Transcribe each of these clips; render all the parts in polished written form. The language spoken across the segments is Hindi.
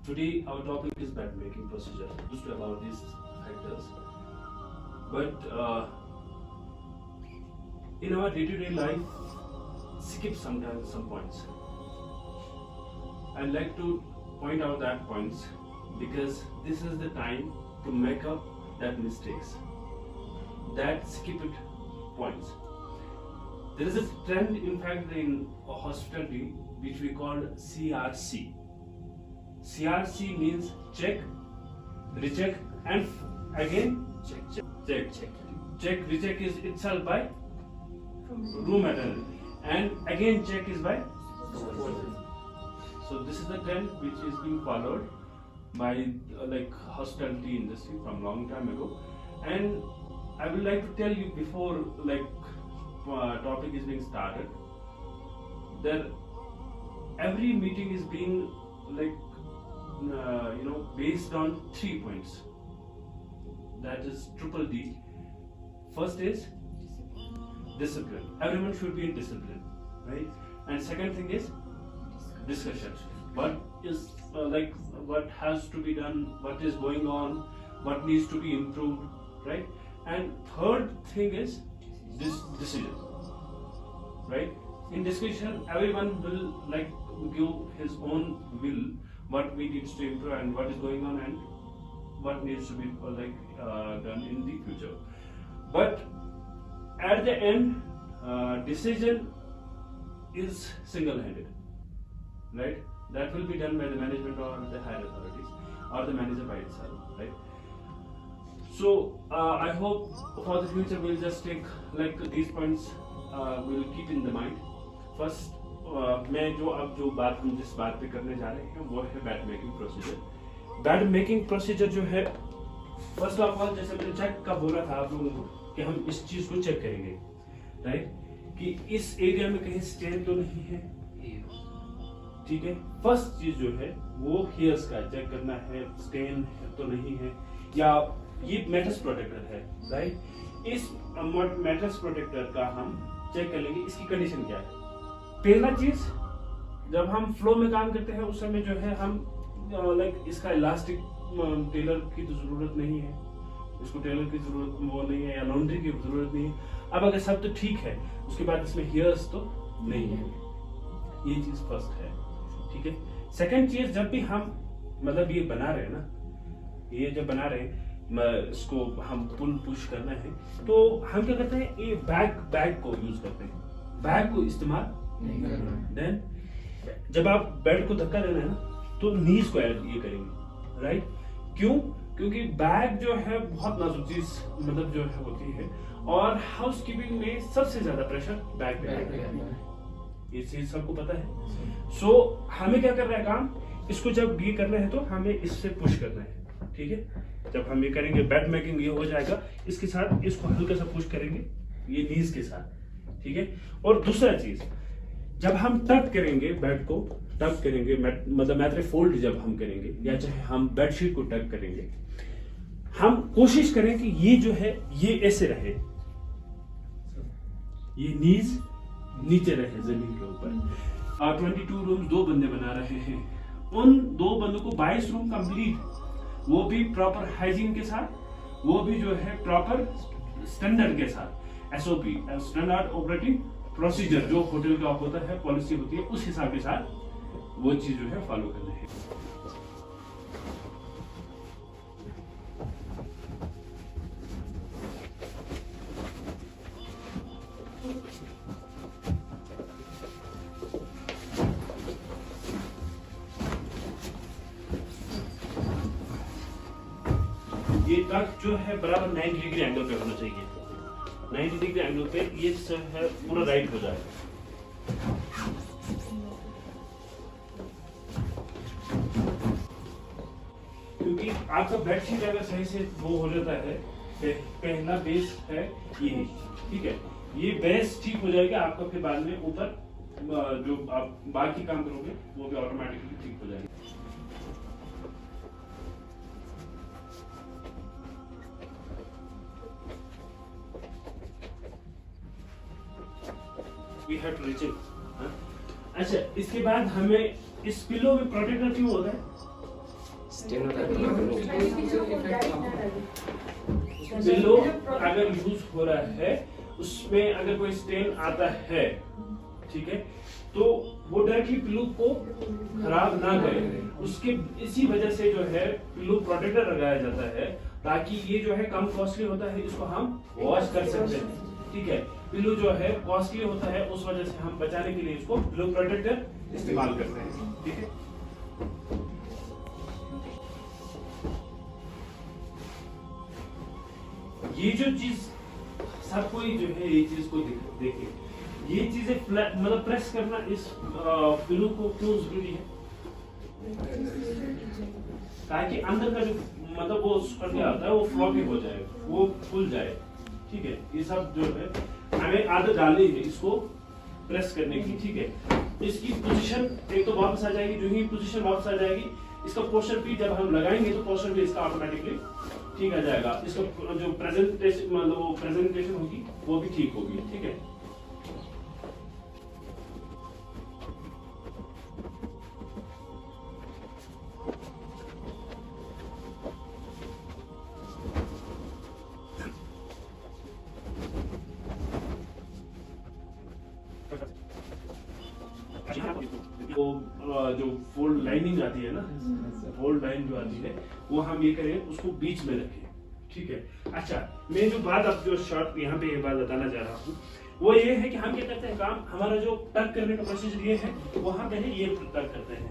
Today our topic is bed making procedure. Used to about these factors, but in our day-to-day life, skip sometimes some points. I'd like to point out that points because this is the time to make up that mistakes, that skip it points. There is a trend, in fact, in hospitality which we call CRC. CRC means check, recheck, and again check. Recheck is itself by room attendant, and again check is by. So this is the trend which is being followed by like hospitality industry from long time ago, and I would like to tell you before topic is being started that every meeting is being based on 3 points. That is triple D. First is discipline. Everyone should be in discipline, right? And second thing is discussion. What is what has to be done, what is going on, what needs to be improved, right? And third thing is this decision, right? In discussion, everyone will give his own will, what we needs to improve and what is going on and what needs to be done in the future. But at the end, decision is single-handed, right? That will be done by the management or the higher authorities or the manager by itself, right? So I hope for the future we'll just take these points, we'll keep in the mind. First, मैं जो बात हम जिस बात पे करने जा रहे हैं वो है bed making procedure. Bed making procedure जो है, फर्स्ट ऑफ ऑल जैसे मैंने चेक का बोला था आप लोगों को कि हम इस चीज को चेक करेंगे, राइट? कि इस एरिया में कहीं स्टेन तो नहीं है, ठीक है। फर्स्ट चीज जो है वो हेयर्स का चेक करना है, स्टेन तो नहीं है, या ये मैट्रेस प्रोटेक्टर है, राइट? इस मैट्रेस प्रोटेक्टर का हम चेक कर लेंगे इसकी कंडीशन क्या है। पहला चीज, जब हम फ्लो में काम करते हैं उस समय जो है हम इसका इलास्टिक टेलर की तो जरूरत नहीं है, इसको टेलर की जरूरत वो नहीं है, या लॉन्ड्री की जरूरत नहीं है। अब अगर सब तो ठीक है, उसके बाद इसमें हेयर्स तो नहीं है, ये चीज फर्स्ट है, ठीक है। सेकंड चीज, जब भी हम ये बना रहे हैं ना, ये जब बना रहे हैं इसको हम पुल पुश करना है तो हम क्या करते हैं, ये बैग को यूज करते हैं, बैग को इस्तेमाल नहीं करना। देन जब आप बेड को धक्का देना है ना तो नीज को ऐड ये करेंगे, राइट? क्यों? क्योंकि बैग जो है बहुत नाजुक चीज जो है होती है, और हाउस कीपिंग में सबसे ज्यादा प्रेशर बैग पे है, ये चीज सबको पता है। सो हमें क्या करना है काम, इसको जब ये करना है तो हमें इससे पुश करना है, ठीक है। जब हम ये करेंगे बेड मेकिंग ये हो जाएगा, इसके साथ इसको हल्का सा पुश करेंगे ये नीज के साथ, ठीक है। और दूसरा चीज, जब हम टक करेंगे बेड को, टक करेंगे मैट्रेस फोल्ड जब हम करेंगे या चाहे हम बेडशीट को टक करेंगे, हम कोशिश करें कि ये जो है ये ऐसे रहे, ये नीज नीचे रहे जमीन के ऊपर। 22 रूम 2 बंदे बना रहे हैं, उन 2 बंदों को 22 रूम कंप्लीट, वो भी प्रॉपर हाइजीन के साथ, वो भी जो है प्रॉपर स्टैंडर्ड के साथ, SOP स्टैंडर्ड ऑपरेटिंग प्रोसीजर जो होटल का होता है, पॉलिसी होती है, उस हिसाब के साथ वो चीज जो है फॉलो करना है। ये टक जो है बराबर 90 डिग्री एंगल पे होना चाहिए, 90 डिग्री एंगल पे ये सब है पूरा राइट हो जाएगा। क्योंकि आपका बेडशीट अगर सही से वो हो जाता है, पहला बेस है ये, ठीक है, ये बेस ठीक हो जाएगा, आपका फिर बाद में ऊपर जो आप बाकी काम करोगे वो भी ऑटोमेटिकली ठीक हो जाएगा। We have to reach it। अच्छा, इसके बाद हमें इस पिलो में प्रोटेक्टर क्यों होता है? पिल्लो अगर यूज हो रहा है उसमें अगर कोई स्टेन आता है, ठीक है, तो वो डायरेक्टली पिल्लो को खराब ना करे, उसके इसी वजह से जो है पिल्लो प्रोटेक्टर लगाया जाता है, ताकि ये जो है कम कॉस्टली होता है, इसको हम वॉश कर सकते हैं, ठीक है। पिल्लो जो है कॉस्टली होता है, उस वजह से हम बचाने के लिए इसको पिल्लो प्रोटेक्टर इस्तेमाल करते हैं, ठीक है। ये जो चीज सब कोई जो है ये चीज को देखे, ये चीजें मतलब प्रेस करना इस पिल्लो को क्यों जरूरी है, ताकि अंदर का जो मतलब वो करके आता है वो फ्लॉपी हो जाए, वो फूल जाए, ठीक है। ये सब जो है हमें आदत डालनी है इसको प्रेस करने की, ठीक है। इसकी पोजीशन एक तो वापस आ जाएगी, जो ही पोजीशन वापस आ जाएगी, इसका पोस्चर भी जब हम लगाएंगे तो पोस्चर भी इसका ऑटोमेटिकली ठीक आ जाएगा, इसका जो प्रेजेंटेशन मतलब वो प्रेजेंटेशन होगी वो भी ठीक होगी, ठीक है। तो जो फोल्ड लाइनिंग आती है ना, फोल्ड लाइन जो आती है वो हम ये करें उसको बीच में रखें, ठीक है। अच्छा, मैं जो बात अब जो शॉर्ट यहाँ पे ये बात बताना चाह रहा हूँ वो ये है कि हम क्या करते हैं काम, हमारा जो टक करने का प्रोसीजर ये है, वहां पहले ये टक करते हैं,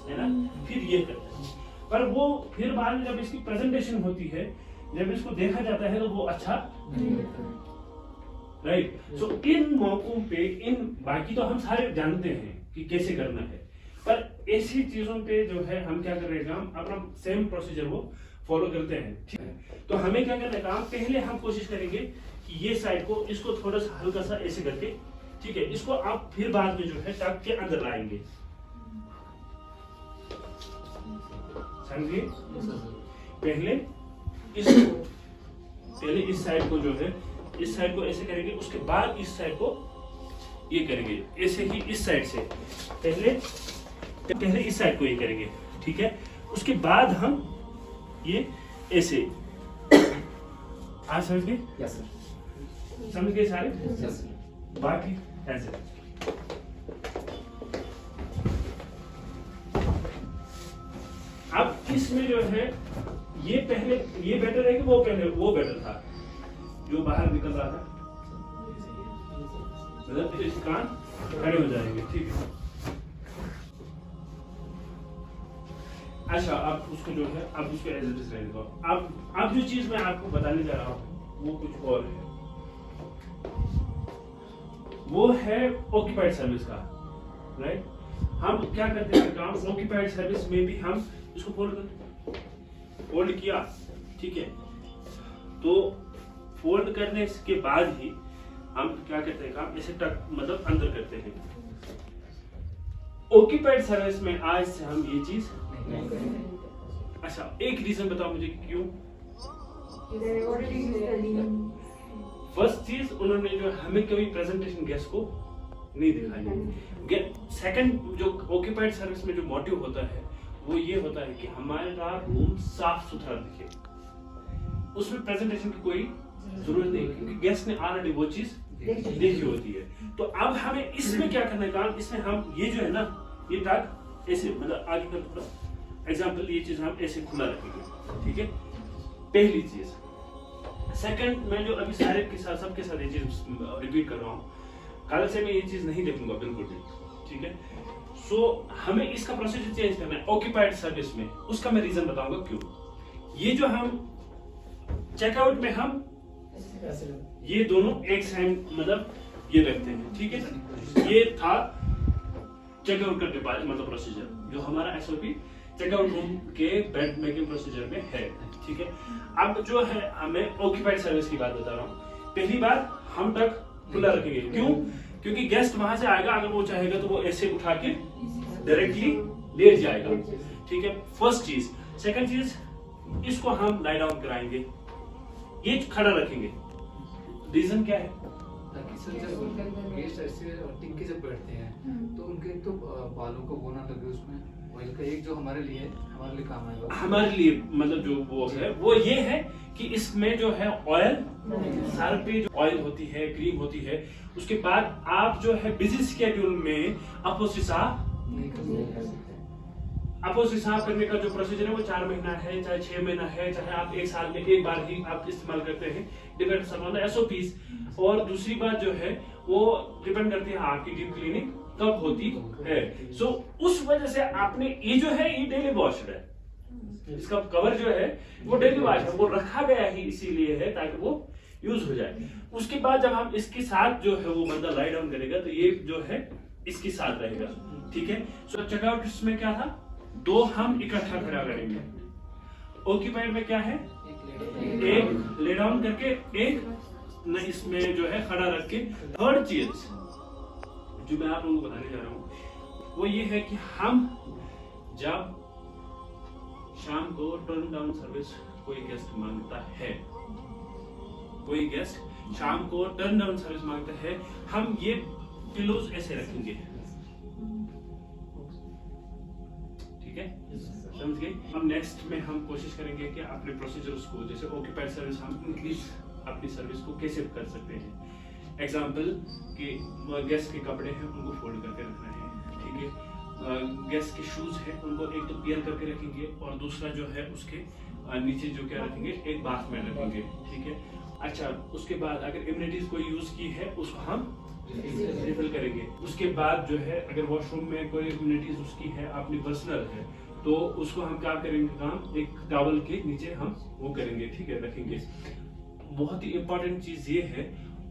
है ना, फिर ये करते हैं, पर वो फिर बाद में जब इसकी प्रेजेंटेशन होती है, जब इसको देखा जाता है तो वो अच्छा राइट। सो इन मौकों पे इन बाकी तो हम सारे जानते हैं कि कैसे करना है, पर ऐसी चीजों पे जो है हम क्या कर रहे हैं काम, अपना सेम प्रोसीजर वो फॉलो करते हैं, ठीक है। तो हमें क्या करना है काम, पहले हम कोशिश करेंगे कि ये साइड को इसको थोड़ा सा हल्का सा ऐसे करके, ठीक है, इसको आप फिर बाद में जो है टक के अंदर लाएंगे, समझिए। पहले इस साइड को जो है इस साइड को ऐसे करेंगे, उसके बाद इस साइड को ये करेंगे, ऐसे ही इस साइड से पहले इस साइड को ये करेंगे, ठीक है। उसके बाद हम ये ऐसे आज समझ गए? Yes sir. समझ गए सारे? Yes sir. बाकी ऐसे अब इसमें जो है ये पहले ये बेटर है कि वो पहले वो बेटर था जो बाहर निकल रहा था, मतलब इस कान खड़े हो जाएंगे, ठीक है। अच्छा, अब उसको जो है अब उसको एज इट इज रहने दो। अब जो चीज मैं आपको बताने जा रहा हूँ वो कुछ और है, वो है ऑक्यूपाइड सर्विस का, राइट। हम क्या करते हैं काम, ऑक्यूपाइड सर्विस में भी हम इसको फोल्ड किया, ठीक है। तो फोल्ड करने के बाद ही हम क्या करते हैं काम, ऐसे टक मतलब अंदर करते हैं। ऑक्यूपाइड सर्विस में आज से हम ये चीज नहीं करेंगे। अच्छा, एक रीजन बताओ मुझे क्यों। फर्स्ट चीज, उन्होंने जो हमें कभी प्रेजेंटेशन गेस्ट को नहीं दिखाई। सेकंड, जो ऑक्यूपाइड सर्विस में जो मोटिव होता है वो ये होता है कि हमारा रूम साफ सुथरा दिखे, उसमें प्रेजेंटेशन की कोई जरूरत नहीं, क्योंकि गेस्ट ने ऑलरेडी वो चीज देखी होती है। तो अब हमें इसमें क्या करना है काम, इसमें हम ये जो है ना, ये टक ऐसे मतलब आगे का थोड़ा एग्जांपल, ये चीज हम ऐसे खुला रखेंगे, ठीक है, पहली चीज। सेकंड, मैं जो अभी सारे के साथ सबके साथ ये चीज रिपीट कर रहा हूँ, कल से मैं ये चीज नहीं देखूंगा बिल्कुल भी, ठीक है। सो हमें इसका प्रोसीजर चेंज करना है ऑक्यूपाइड सर्विस में, उसका मैं रीजन बताऊंगा क्यों। ये जो हम चेकआउट में हम ये दोनों एक साइड मतलब ये रखते हैं, ठीक है। ये था चेकआउट करने का मतलब प्रोसीजर, जो हमारा एसओपी चेकआउट रूम के बेड मेकिंग प्रोसीजर में है, ठीक है। अब जो है हमें ऑक्यूपाइड सर्विस की बात बता रहा हूँ। पहली बार हम टक खुला रखेंगे, क्यों? क्योंकि गेस्ट वहां से आएगा, अगर वो चाहेगा तो वो ऐसे उठा के डायरेक्टली लेट जाएगा, ठीक है, फर्स्ट चीज। सेकंड चीज, इसको हम लाई डाउन कराएंगे, ये खड़ा रखेंगे। रीजन क्या है? ताकि सर जब गेस्ट ऐसे टिक के जब बैठते हैं तो उनके तो बालों को वो ना लगे उसमें ऑयल का, एक जो हमारे लिए काम आएगा। हमारे लिए मतलब जो वो है वो ये है कि इसमें जो है ऑयल, सर पे जो ऑयल होती है, क्रीम होती है, उसके बाद आप जो है बिजी स्केड्यूल में अपोसी साफ नहीं कर सकते। अपोसी साफ करने का जो प्रोसीजर है वो 4 महीना है, चाहे 6 महीना है, चाहे आप 1 साल में एक बार ही आप इस्तेमाल करते हैं, डिपेंड्स ऑन द SOPs। और दूसरी बात जो है वो डिपेंड करती है आपकी डीप क्लीनिंग कब होती है। सो उस वजह से आपने ये जो है ये डेली वॉश्ड है, इसका कवर जो है वो डेली वॉश है, वो रखा गया ही इसीलिए है ताकि वो यूज हो जाए। उसके बाद जब हम इसके साथ जो है वो बंदा लाई डाउन करेगा तो ये जो है इसके साथ रहेगा, ठीक है। सो चेकआउट में क्या था, 2 हम इकट्ठा खड़ा करेंगे। ऑक्यूपाइड में क्या है, एक ले डाउन करके एक न इसमें जो है खड़ा रख के। थर्ड चीज जो मैं आप लोगों को बताने जा रहा हूँ वो ये है कि हम जब शाम को टर्न डाउन सर्विस कोई गेस्ट मांगता है, कोई गेस्ट शाम को टर्न डाउन सर्विस मांगता है, हम ये पिलोज ऐसे रखेंगे, ठीक है, समझ गए। हम नेक्स्ट में हम कोशिश करेंगे कि अपने प्रोसीजर्स को, जैसे ऑक्यूपाइड सर्विस, हम इंक्रीज अपनी सर्विस को कैसे कर सकते हैं। एग्जाम्पल कि गेस्ट के कपड़े हैं उनको फोल्ड करके रखना है, ठीक है। गेस्ट के शूज हैं उनको एक तो पेयर करके रखेंगे और दूसरा जो है उसके नीचे जो क्या रखेंगे, एक बाथ में रखेंगे, ठीक है। अच्छा, उसके बाद अगर इम्यूनिटीज कोई यूज की है उसको हम रिफिल करेंगे। उसके बाद जो है अगर वॉशरूम में कोई इम्यूनिटीज उसकी है, अपनी पर्सनल है, तो उसको हम क्या करेंगे, काम एक टॉवल के नीचे हम वो करेंगे, ठीक है, रखेंगे। बहुत ही इंपॉर्टेंट चीज ये है,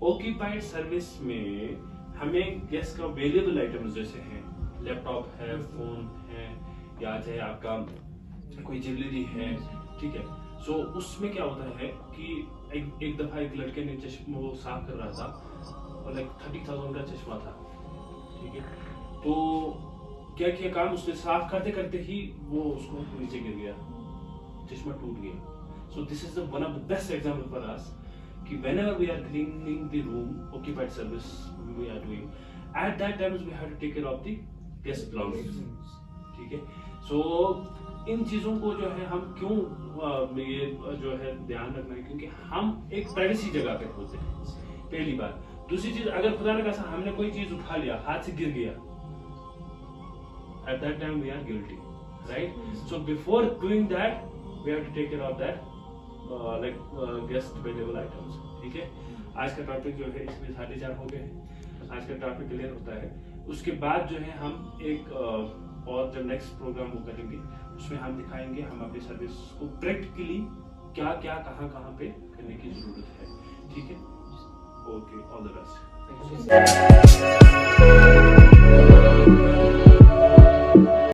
ऑक्यूपाइड सर्विस में हमें गेस्ट का वेरिएबल आइटम्स जैसे हैं, लैपटॉप है, फोन है, या चाहे आपका कोई ज्वेलरी है, ठीक है। सो उसमें क्या होता है कि एक दफा एक लड़के ने चश्मा वो साफ कर रहा था और लाइक 30,000 का चश्मा था, ठीक है। तो क्या किया काम, उसने साफ करते करते ही वो उसको नीचे गिर गया, चश्मा टूट गया। So this is one of the best example for us कि whenever we are cleaning the room, occupied service we are doing, at that times we have to take care of the guest belongings, ठीक है। सो इन चीजों को जो है हम क्यों ये जो है ध्यान रखना है, क्योंकि हम एक प्राइवेसी जगह पे होते हैं, पहली बात। दूसरी चीज, अगर खुदा न खास्ता हमने कोई चीज उठा लिया, हाथ से गिर गया, at that time we are guilty, right? So before doing that we have to take care of that guest valuable items, ठीक है। आज का टॉपिक जो है इसमें 4:30 हो गए, आज का टॉपिक क्लियर होता है। उसके बाद जो है हम एक और जब नेक्स्ट प्रोग्राम वो करेंगे उसमें हम दिखाएंगे हम अपनी सर्विस को प्रैक्टिकली क्या क्या कहाँ पे करने की जरूरत है, ठीक है। Okay, all the best.